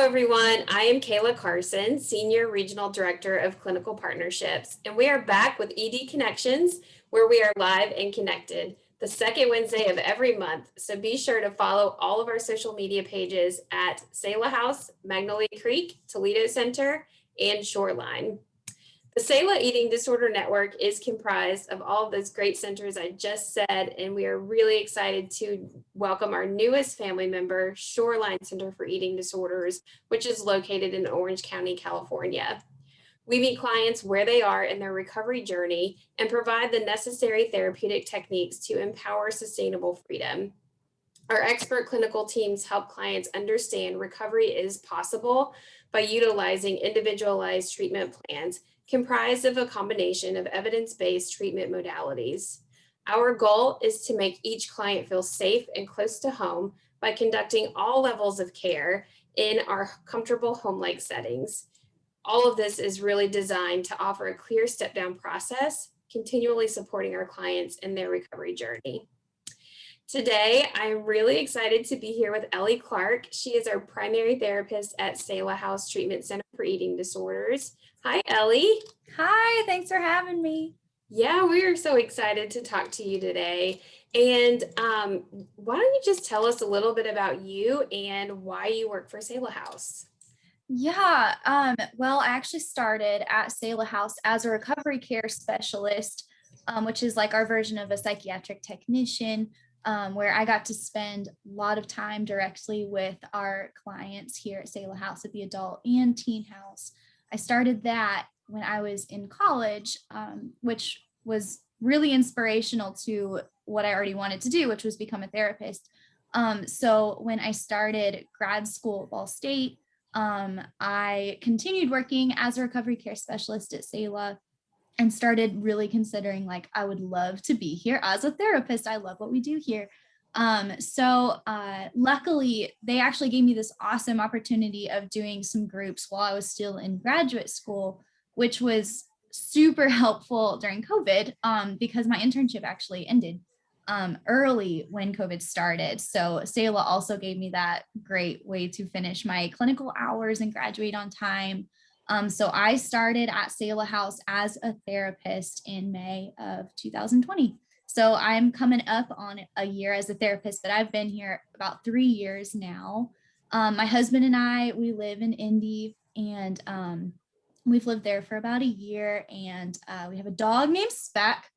everyone. I am Kayla Carson, Senior Regional Director of Clinical Partnerships, and we are back with ED Connections, where we are live and connected the second Wednesday of every month. So be sure to follow all of our social media pages at Selah House, Magnolia Creek, Toledo Center, and Shoreline. The Selah Eating Disorder Network is comprised of all of those great centers I just said, and we are really excited to welcome our newest family member, Shoreline Center for Eating Disorders, which is located in Orange County, California. We meet clients where they are in their recovery journey and provide the necessary therapeutic techniques to empower sustainable freedom. Our expert clinical teams help clients understand recovery is possible by utilizing individualized treatment plans comprised of a combination of evidence-based treatment modalities. Our goal is to make each client feel safe and close to home by conducting all levels of care in our comfortable home-like settings. All of this is really designed to offer a clear step-down process, continually supporting our clients in their recovery journey. Today, I'm really excited to be here with Ellie Clark. She is our primary therapist at Selah House Treatment Center for Eating Disorders. Hi, Ellie. Hi, thanks for having me. Yeah, we are so excited to talk to you today. And why don't you just tell us a little bit about you and why you work for Selah House? Well, I actually started at Selah House as a recovery care specialist, which is like our version of a psychiatric technician, where I got to spend a lot of time directly with our clients here at Selah House at the adult and teen house. I started that when I was in college, which was really inspirational to what I already wanted to do, which was become a therapist. So when I started grad school at Ball State, I continued working as a recovery care specialist at Selah and started really considering like, I would love to be here as a therapist. I love what we do here. Luckily, they actually gave me this awesome opportunity of doing some groups while I was still in graduate school, which was super helpful during COVID because my internship actually ended early when COVID started. So Selah also gave me that great way to finish my clinical hours and graduate on time. So I started at Selah House as a therapist in May of 2020. So I'm coming up on a year as a therapist, but I've been here about 3 years now. My husband and I, we live in Indy, and we've lived there for about a year, and we have a dog named Speck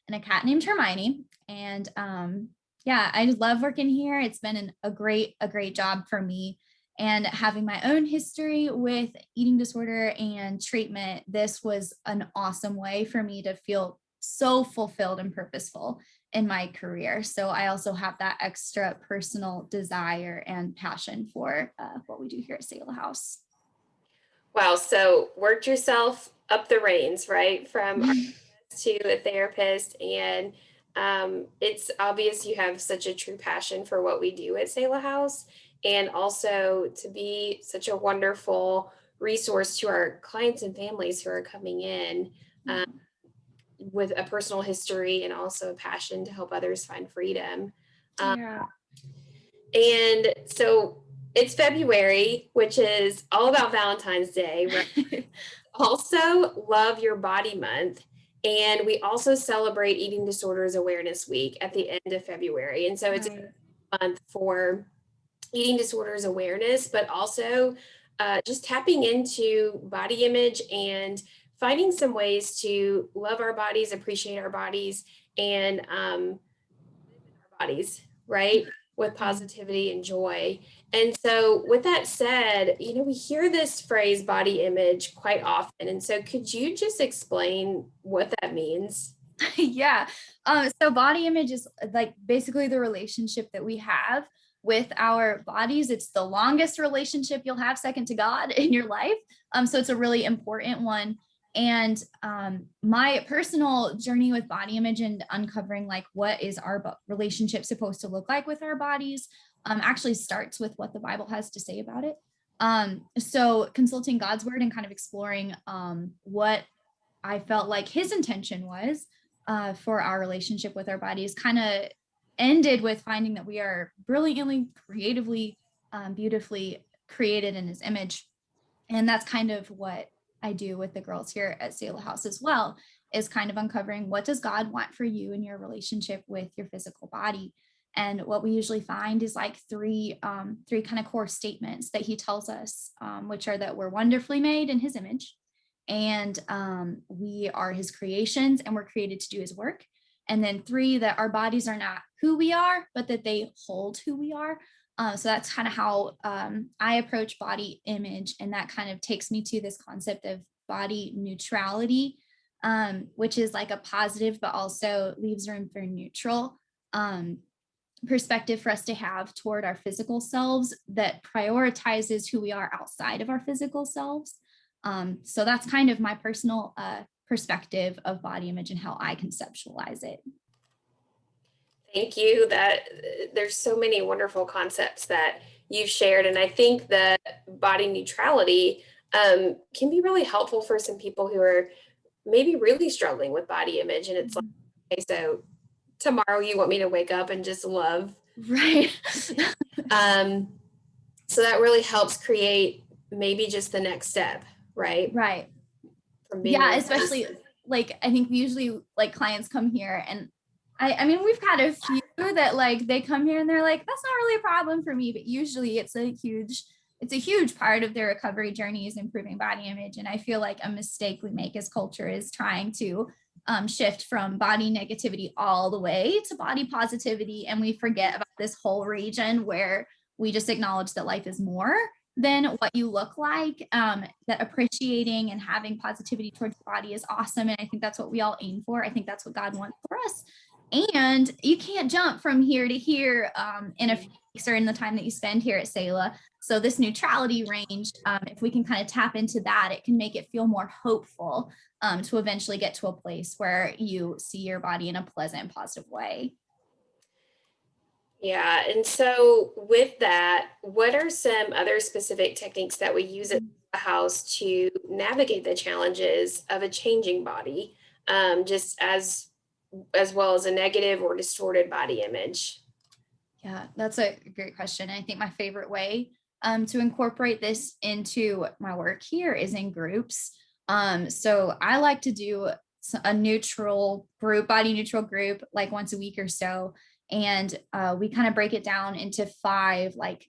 and a cat named Hermione. And I just love working here. It's been a great job for me. And having my own history with eating disorder and treatment, this was an awesome way for me to feel so fulfilled and purposeful in my career. So I also have that extra personal desire and passion for what we do here at Selah House. Wow, so worked yourself up the reins, right? From to a therapist, and it's obvious you have such a true passion for what we do at Selah House, and also to be such a wonderful resource to our clients and families who are coming in with a personal history and also a passion to help others find freedom. Yeah. And so it's February, which is all about Valentine's Day, right? Also Love Your Body Month. And we also celebrate Eating Disorders Awareness Week at the end of February. And so it's a month for eating disorders awareness, but also just tapping into body image and finding some ways to love our bodies, appreciate our bodies, and live in our bodies, right? With positivity and joy. And so with that said, we hear this phrase body image quite often. And so could you just explain what that means? Yeah. So body image is like basically the relationship that we have with our bodies. It's the longest relationship you'll have second to God in your life. So it's a really important one. And my personal journey with body image and uncovering like what is our relationship supposed to look like with our bodies actually starts with what the Bible has to say about it. So consulting God's word and kind of exploring what I felt like his intention was for our relationship with our bodies kind of ended with finding that we are brilliantly, creatively, beautifully created in his image. And that's kind of what I do with the girls here at Selah House as well, is kind of uncovering what does God want for you in your relationship with your physical body. And what we usually find is like three kind of core statements that he tells us, which are that we're wonderfully made in his image, and we are his creations and we're created to do his work. And then 3, that our bodies are not who we are, but that they hold who we are. So that's kind of how I approach body image. And that kind of takes me to this concept of body neutrality, which is like a positive, but also leaves room for neutral perspective for us to have toward our physical selves that prioritizes who we are outside of our physical selves. So that's kind of my personal perspective of body image and how I conceptualize it. Thank you. That there's so many wonderful concepts that you've shared. And I think that body neutrality can be really helpful for some people who are maybe really struggling with body image. And it's like, okay, so tomorrow you want me to wake up and just love. Right. So that really helps create maybe just the next step, right? Right. Yeah, especially like, I think we usually like clients come here and I mean, we've had a few that like, they come here and they're like, that's not really a problem for me, but usually it's a huge part of their recovery journey is improving body image. And I feel like a mistake we make as culture is trying to shift from body negativity all the way to body positivity. And we forget about this whole region where we just acknowledge that life is more than what you look like, that appreciating and having positivity towards your body is awesome. And I think that's what we all aim for. I think that's what God wants for us. And you can't jump from here to here in a few weeks or in the time that you spend here at Selah. So this neutrality range, if we can kind of tap into that, it can make it feel more hopeful to eventually get to a place where you see your body in a pleasant, positive way. Yeah. And so with that, what are some other specific techniques that we use at the house to navigate the challenges of a changing body, just as well as a negative or distorted body image? Yeah, that's a great question. I think my favorite way to incorporate this into my work here is in groups. So I like to do a neutral group, body neutral group, like once a week or so. And we kind of break it down into 5 like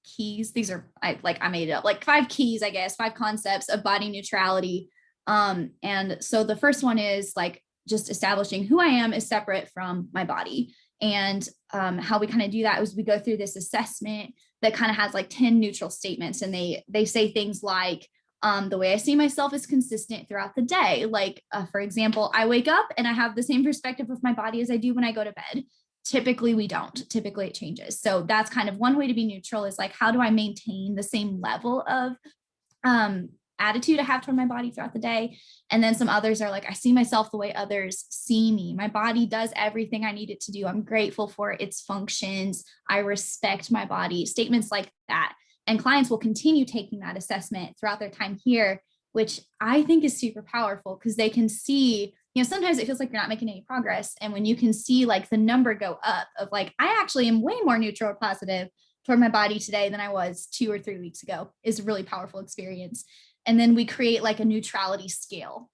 keys. These are I made it up, like 5 keys, I guess, 5 concepts of body neutrality. And so the first one is like just establishing who I am is separate from my body. And how we kind of do that is we go through this assessment that kind of has like 10 neutral statements. And they say things like, the way I see myself is consistent throughout the day. Like, for example, I wake up and I have the same perspective of my body as I do when I go to bed. Typically, we don't. Typically, it changes. So that's kind of one way to be neutral is like, how do I maintain the same level of attitude I have toward my body throughout the day? And then some others are like, I see myself the way others see me. My body does everything I need it to do. I'm grateful for its functions. I respect my body. Statements like that. And clients will continue taking that assessment throughout their time here, which I think is super powerful because they can see, sometimes it feels like you're not making any progress. And when you can see like the number go up of like, I actually am way more neutral or positive toward my body today than I was 2 or 3 weeks ago, is a really powerful experience. And then we create like a neutrality scale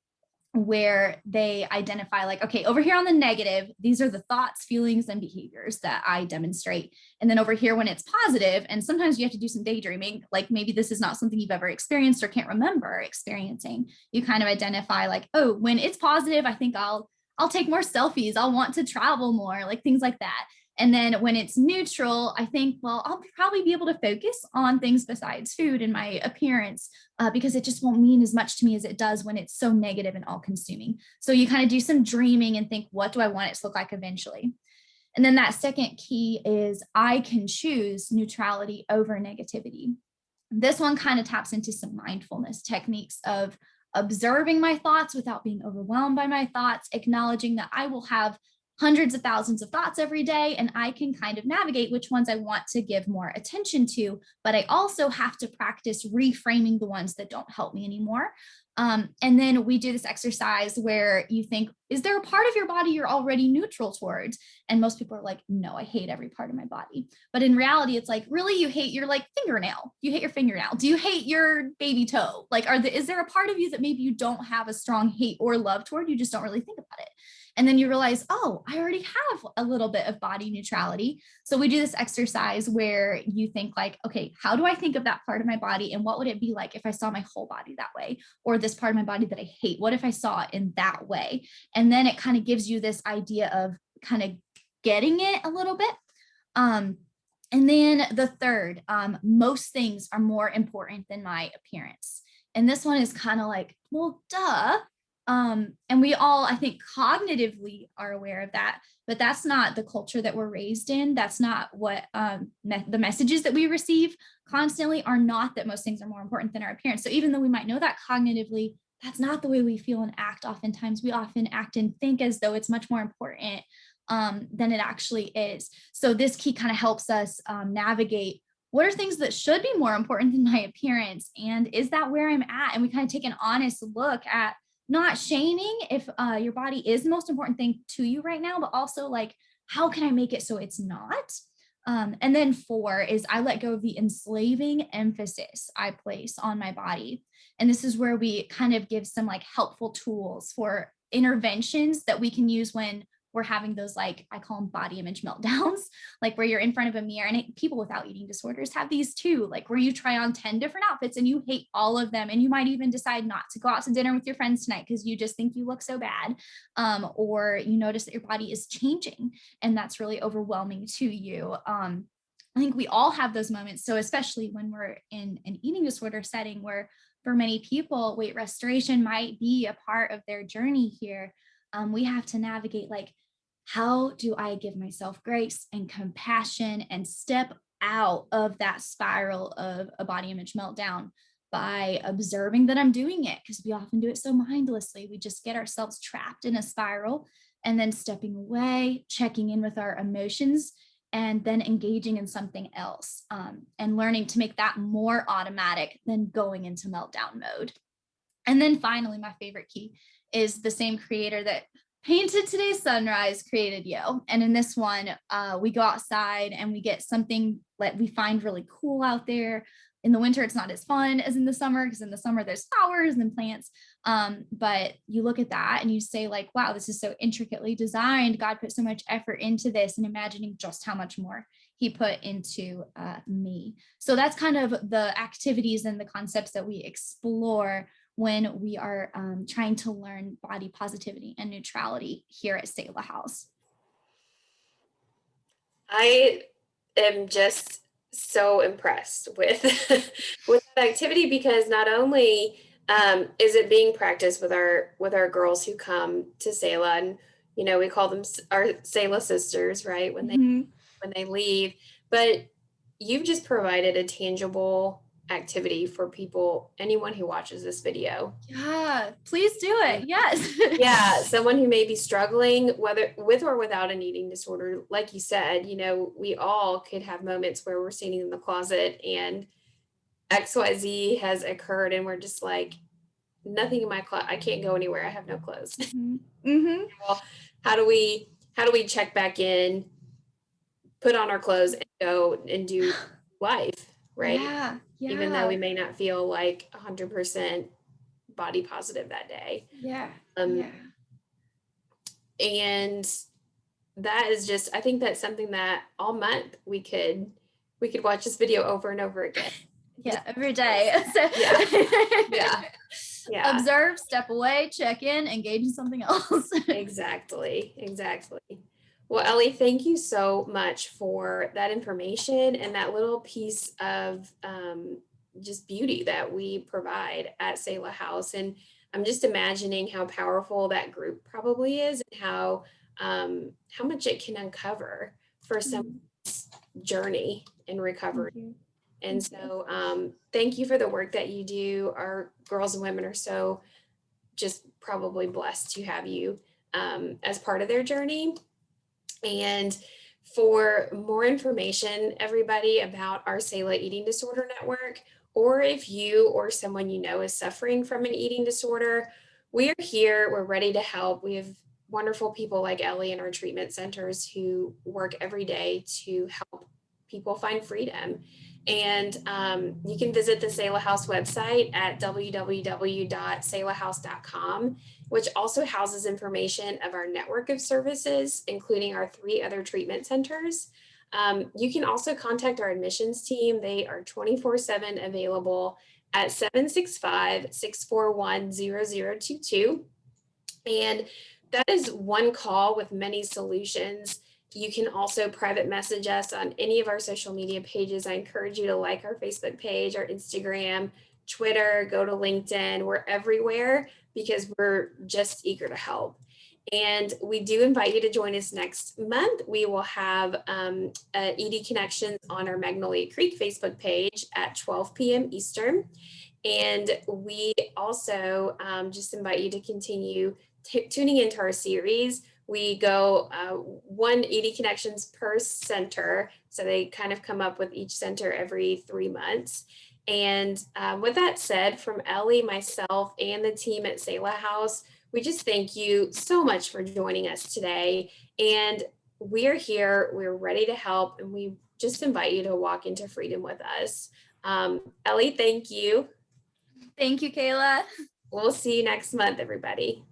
where they identify like, okay, over here on the negative, these are the thoughts, feelings, and behaviors that I demonstrate. And then over here when it's positive, and sometimes you have to do some daydreaming, like maybe this is not something you've ever experienced or can't remember experiencing. You kind of identify like, oh, when it's positive, I think I'll take more selfies. I'll want to travel more, like things like that. And then when it's neutral, I think, well, I'll probably be able to focus on things besides food and my appearance because it just won't mean as much to me as it does when it's so negative and all consuming. So you kind of do some dreaming and think, what do I want it to look like eventually? And then that second key is I can choose neutrality over negativity. This one kind of taps into some mindfulness techniques of observing my thoughts without being overwhelmed by my thoughts, acknowledging that I will have hundreds of thousands of thoughts every day, and I can kind of navigate which ones I want to give more attention to, but I also have to practice reframing the ones that don't help me anymore. And then we do this exercise where you think, is there a part of your body you're already neutral towards? And most people are like, no, I hate every part of my body. But in reality, it's like, really, you hate your like fingernail. You hate your fingernail. Do you hate your baby toe? Like, is there a part of you that maybe you don't have a strong hate or love toward? You just don't really think about it. And then you realize, oh, I already have a little bit of body neutrality. So we do this exercise where you think like, okay, how do I think of that part of my body? And what would it be like if I saw my whole body that way? Or this part of my body that I hate? What if I saw it in that way? And then it kind of gives you this idea of kind of getting it a little bit. And then the third, most things are more important than my appearance. And this one is kind of like, well, duh. And we all, I think, cognitively are aware of that, but that's not the culture that we're raised in. That's not what the messages that we receive constantly are not that most things are more important than our appearance. So even though we might know that cognitively, that's not the way we feel and act. Oftentimes we often act and think as though it's much more important than it actually is. So this key kind of helps us navigate what are things that should be more important than my appearance, and is that where I'm at? And we kind of take an honest look at not shaming if your body is the most important thing to you right now, but also like, how can I make it so it's not? And then 4 is I let go of the enslaving emphasis I place on my body. And this is where we kind of give some like helpful tools for interventions that we can use when we're having those, like, I call them body image meltdowns, like where you're in front of a mirror, and people without eating disorders have these too, like where you try on 10 different outfits and you hate all of them. And you might even decide not to go out to dinner with your friends tonight because you just think you look so bad. Or you notice that your body is changing and that's really overwhelming to you. I think we all have those moments. So especially when we're in an eating disorder setting where for many people, weight restoration might be a part of their journey here. We have to navigate like, how do I give myself grace and compassion and step out of that spiral of a body image meltdown by observing that I'm doing it? Because we often do it so mindlessly. We just get ourselves trapped in a spiral, and then stepping away, checking in with our emotions, and then engaging in something else, and learning to make that more automatic than going into meltdown mode. And then finally, my favorite key is the same creator that painted today's sunrise created you. And in this one, we go outside and we get something that we find really cool out there. In the winter, it's not as fun as in the summer, because in the summer there's flowers and plants. But you look at that and you say like, wow, this is so intricately designed. God put so much effort into this, and imagining just how much more he put into me. So that's kind of the activities and the concepts that we explore when we are trying to learn body positivity and neutrality here at Selah House. I am just so impressed with with that activity, because not only is it being practiced with our girls who come to Selah, and we call them our Selah sisters, right, when they leave, but you've just provided a tangible activity for anyone who watches this video. Yeah, please do it. Yes. Yeah, someone who may be struggling, whether with or without an eating disorder. Like you said, we all could have moments where we're sitting in the closet and XYZ has occurred and we're just like, nothing in my closet, I can't go anywhere, I have no clothes. Well, how do we check back in, put on our clothes, and go and do life, right? Yeah. Even though we may not feel like 100% body positive that day. Yeah. And that is just, I think that's something that all month we could watch this video over and over again. Yeah, every day. Yeah. Observe, step away, check in, engage in something else. Exactly. Well, Ellie, thank you so much for that information and that little piece of just beauty that we provide at Selah House. And I'm just imagining how powerful that group probably is, and how much it can uncover for someone's journey in recovery. And so thank you for the work that you do. Our girls and women are so just probably blessed to have you as part of their journey. And for more information, everybody, about our Selah Eating Disorder Network, or if you or someone you know is suffering from an eating disorder, we are here. We're ready to help. We have wonderful people like Ellie in our treatment centers who work every day to help people find freedom. And you can visit the Selah House website at www.selahhouse.com, which also houses information of our network of services, including our 3 other treatment centers. You can also contact our admissions team. They are 24/7 available at 765-641-0022. And that is one call with many solutions. You can also private message us on any of our social media pages. I encourage you to like our Facebook page, our Instagram, Twitter, go to LinkedIn. We're everywhere because we're just eager to help. And we do invite you to join us next month. We will have ED Connections on our Magnolia Creek Facebook page at 12 p.m. Eastern. And we also just invite you to continue tuning into our series. We go 1 ED Connections per center. So they kind of come up with each center every 3 months. And with that said, from Ellie, myself, and the team at Selah House, we just thank you so much for joining us today. And we're here, we're ready to help, and we just invite you to walk into freedom with us. Ellie, thank you. Thank you, Kayla. We'll see you next month, everybody.